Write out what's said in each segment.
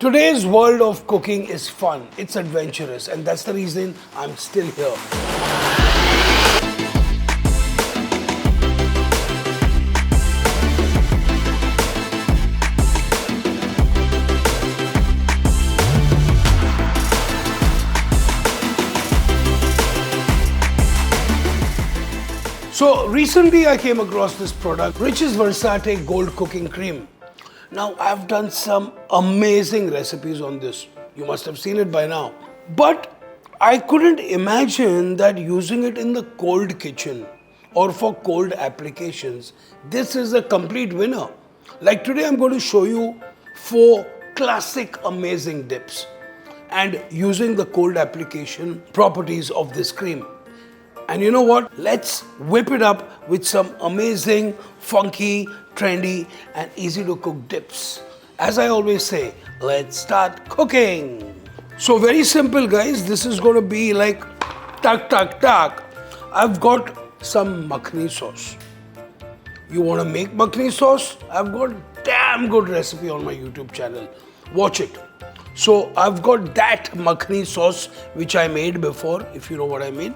Today's world of cooking is fun, it's adventurous, and that's the reason I'm still here. So recently I came across this product, which is Versatie Gold Cooking Cream. Now I've done some amazing recipes on this. You must have seen it by now. But I couldn't imagine that using it in the cold kitchen or for cold applications, this is a complete winner. Like today I'm going to show you 4 classic amazing dips and using the cold application properties of this cream. And you know what? Let's whip it up with some amazing, funky, trendy and easy to cook dips. As I always say, let's start cooking. So very simple guys, this is going to be like tuck tuck tuck. I've got some makhani sauce. You want to make makhani sauce? I've got damn good recipe on my YouTube channel. Watch it. So I've got that makhani sauce which I made before, if you know what I mean.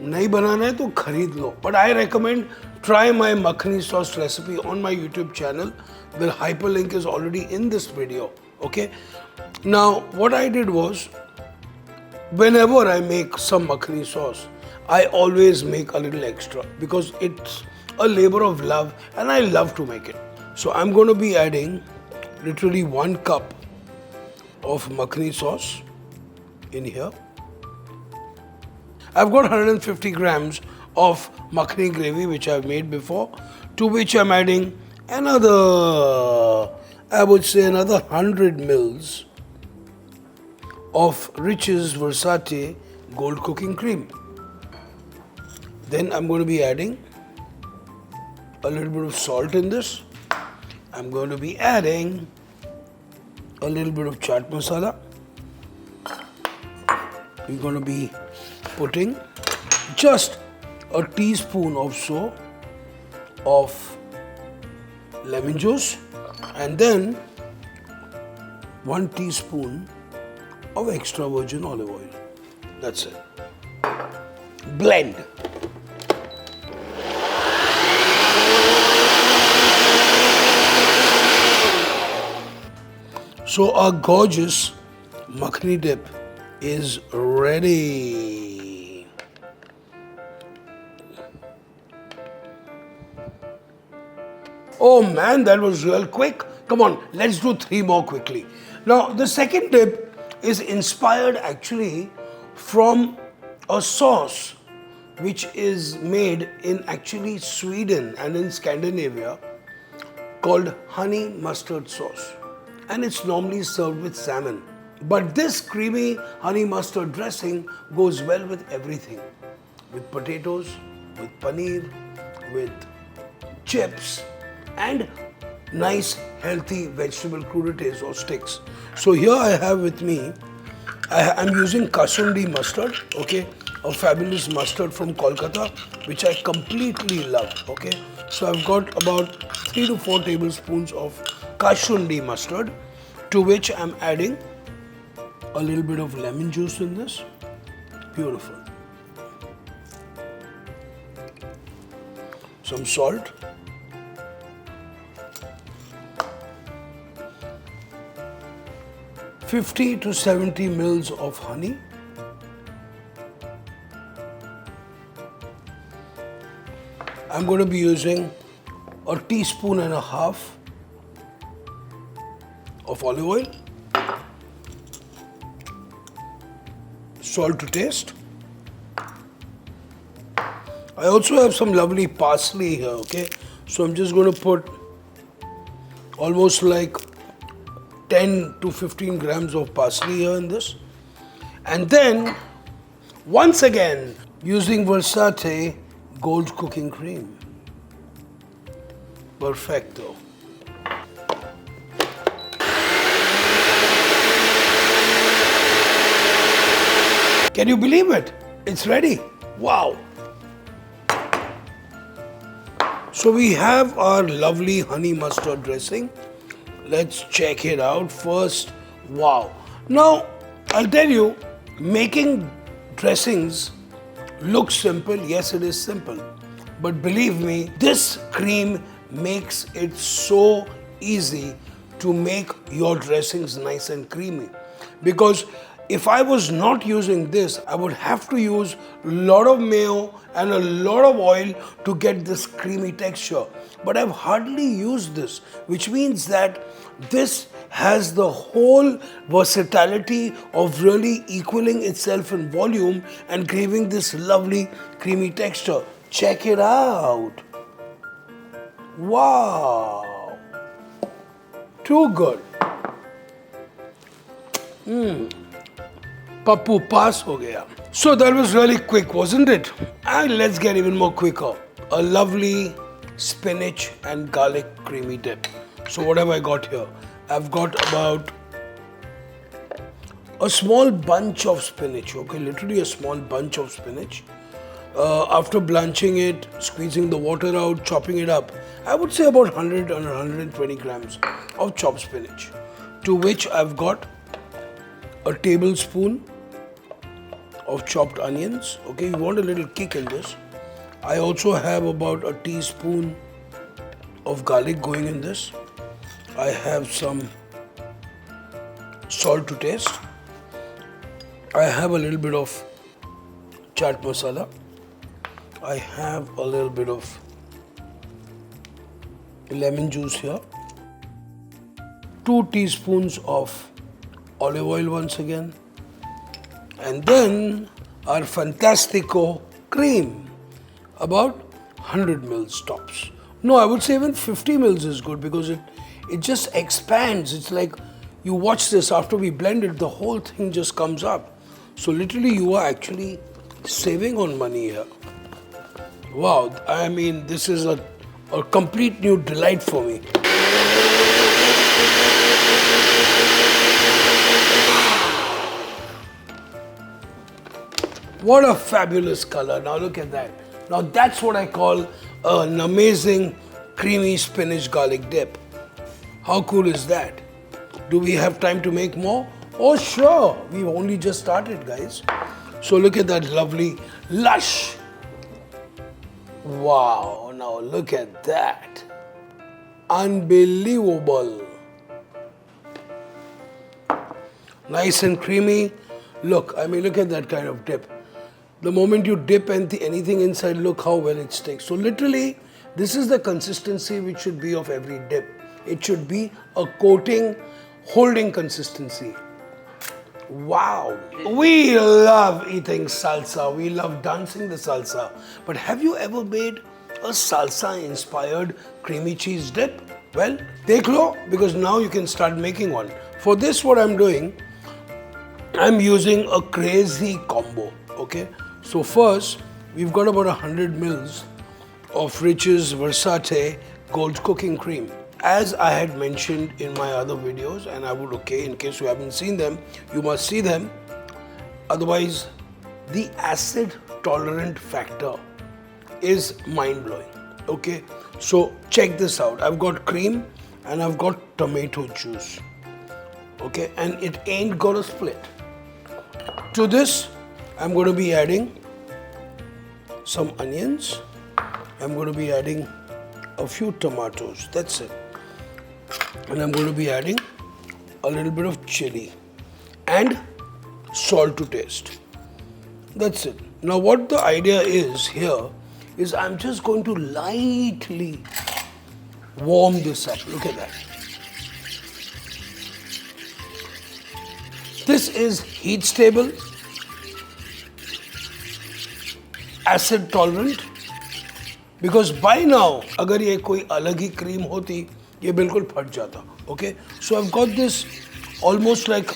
नहीं बनाना है तो खरीद लो. But I recommend try my makhani sauce recipe on my YouTube channel. The hyperlink is already in this video. Okay. Now what I did was, whenever I make some makhani sauce, I always make a little extra because it's a labor of love and I love to make it. So I'm going to be adding literally 1 cup of makhani sauce in here. I've got 150 grams of makhani gravy which I've made before, to which I'm adding another, I would say another 100 mils of Rich's Versatie Gold Cooking Cream. Then I'm going to be adding a little bit of salt in this. I'm going to be adding a little bit of chaat masala. We're going to be putting just a teaspoon or so of lemon juice and then 1 teaspoon of extra virgin olive oil. That's it. Blend. So our gorgeous makhani dip is ready. Oh man, that was real quick. Come on, let's do 3 more quickly. Now, the second dip is inspired actually from a sauce which is made in actually Sweden and in Scandinavia called honey mustard sauce. And it's normally served with salmon. But this creamy honey mustard dressing goes well with everything. With potatoes, with paneer, with chips and nice healthy vegetable crudités or sticks. So here I have with me, I'm using Kasundi mustard, okay, a fabulous mustard from Kolkata, which I completely love, okay. So I've got about 3 to 4 tablespoons of Kasundi mustard, to which I'm adding a little bit of lemon juice in this. Beautiful. Some salt. $50 to 70 mils of honey. I'm going to be using a teaspoon and a half of olive oil. Salt to taste. I also have some lovely parsley here, okay? So I'm just going to put almost like 10 to 15 grams of parsley here in this. And then, once again, using Versatie Gold Cooking Cream. Perfecto. Can you believe it? It's ready. Wow. So we have our lovely honey mustard dressing. Let's check it out first. Wow. Now, I'll tell you, making dressings looks simple. Yes, it is simple. But believe me, this cream makes it so easy to make your dressings nice and creamy. Because if I was not using this, I would have to use a lot of mayo and a lot of oil to get this creamy texture. But I've hardly used this, which means that this has the whole versatility of really equaling itself in volume and giving this lovely creamy texture. Check it out. Wow. Too good. Pappu pass ho gaya. So that was really quick, wasn't it? And let's get even more quicker. A lovely spinach and garlic creamy dip. So what have I got here? I've got about a small bunch of spinach, okay, literally a small bunch of spinach. After blanching it, squeezing the water out, chopping it up, I would say about 100 and 120 grams of chopped spinach. To which I've got a tablespoon of chopped onions. Okay, you want a little kick in this. I also have about a teaspoon of garlic going in this. I have some salt to taste. I have a little bit of chaat masala. I have a little bit of lemon juice here. 2 teaspoons of olive oil once again. And then our fantastico cream, about 100 mils tops. No, I would say even 50 mils is good because it just expands. It's like you watch this, after we blend it, the whole thing just comes up. So literally you are actually saving on money here. Wow, I mean, this is a complete new delight for me. What a fabulous color. Now look at that. Now that's what I call an amazing creamy spinach garlic dip. How cool is that? Do we have time to make more? Oh sure, we've only just started, guys. So look at that lovely lush. Wow, now look at that. Unbelievable. Nice and creamy. Look, I mean, look at that kind of dip. The moment you dip anything inside, look how well it sticks. So literally, this is the consistency which should be of every dip. It should be a coating, holding consistency. Wow. We love eating salsa. We love dancing the salsa. But have you ever made a salsa-inspired creamy cheese dip? Well, take lo, because now you can start making one. For this, what I'm doing, I'm using a crazy combo, okay? So first, we've got about 100 mils of Rich's Versatie Gold Cooking Cream. As I had mentioned in my other videos, and I would, okay, in case you haven't seen them, you must see them. Otherwise, the acid tolerant factor is mind-blowing, okay? So check this out. I've got cream and I've got tomato juice, okay? And it ain't gonna split. To this, I'm going to be adding some onions. I'm going to be adding a few tomatoes. That's it. And I'm going to be adding a little bit of chili and salt to taste. That's it. Now what the idea is here is I'm just going to lightly warm this up. Look at that. This is heat stable, acid tolerant, because by now, अगर ये कोई अलग ही cream होती, ये बिल्कुल फट जाता. Okay, so I've got this almost like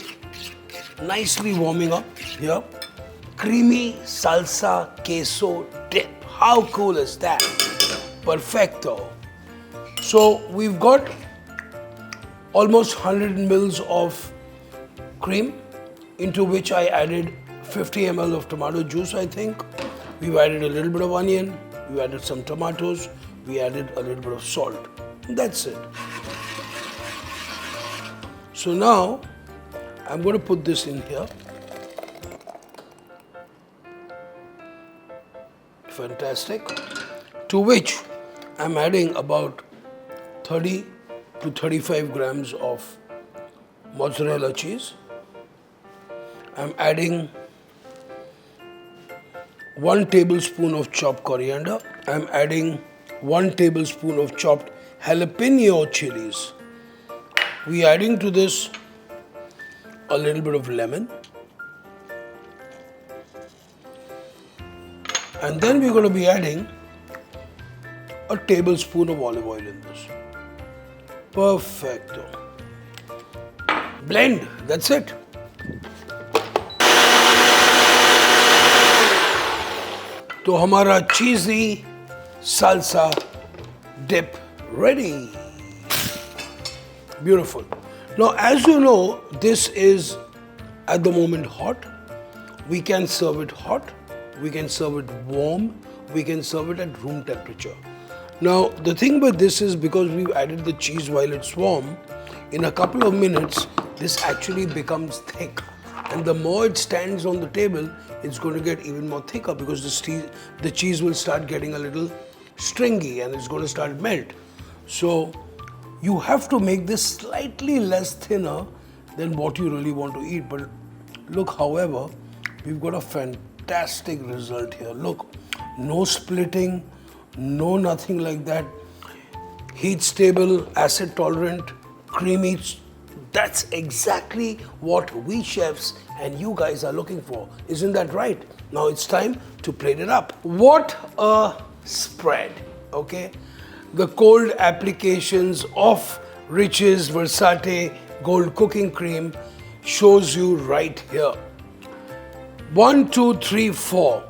nicely warming up here. Creamy salsa queso dip. How cool is that? Perfecto. So we've got almost 100 mils of cream, into which I added 50 ml of tomato juice, I think. We've added a little bit of onion, we added some tomatoes, we added a little bit of salt. That's it. So now I'm going to put this in here. Fantastic. To which I'm adding about 30 to 35 grams of mozzarella cheese. I'm adding 1 tablespoon of chopped coriander. I'm adding 1 tablespoon of chopped jalapeno chilies. We're adding to this a little bit of lemon. And then we're going to be adding a tablespoon of olive oil in this. Perfecto. Blend, that's it. तो हमारा cheesy salsa dip ready. Beautiful. Now, as you know, this is at the moment hot. We can serve it hot. We can serve it warm. We can serve it at room temperature. Now, the thing with this is because we've added the cheese while it's warm, in a couple of minutes, this actually becomes thick. And the more it stands on the table, it's going to get even more thicker because the cheese will start getting a little stringy and it's going to start melt. So, you have to make this slightly less thinner than what you really want to eat. But look, however, we've got a fantastic result here. Look, no splitting, no nothing like that. Heat stable, acid tolerant, creamy. That's exactly what we chefs and you guys are looking for. Isn't that right? Now it's time to plate it up. What a spread, okay? The cold applications of Rich's Versatie Gold Cooking Cream shows you right here. 1, 2, 3, 4.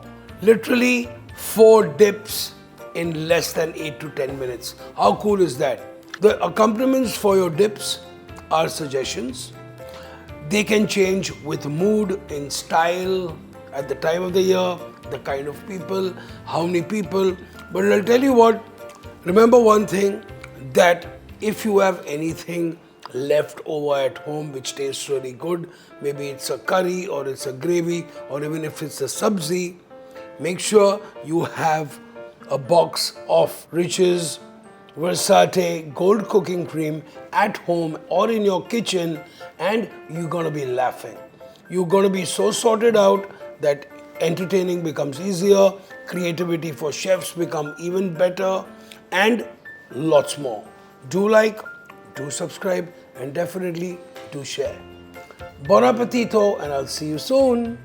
Literally 4 dips in less than 8 to 10 minutes. How cool is that? The accompaniments for your dips are suggestions. They can change with mood, in style, at the time of the year, the kind of people, how many people. But I'll tell you what, remember one thing, that if you have anything left over at home which tastes really good, maybe it's a curry or it's a gravy or even if it's a sabzi, make sure you have a box of Rich's Versatie Gold Cooking Cream at home or in your kitchen and you're gonna be laughing. You're gonna be so sorted out that entertaining becomes easier, creativity for chefs become even better and lots more. Do like, do subscribe and definitely do share. Buon appetito and I'll see you soon.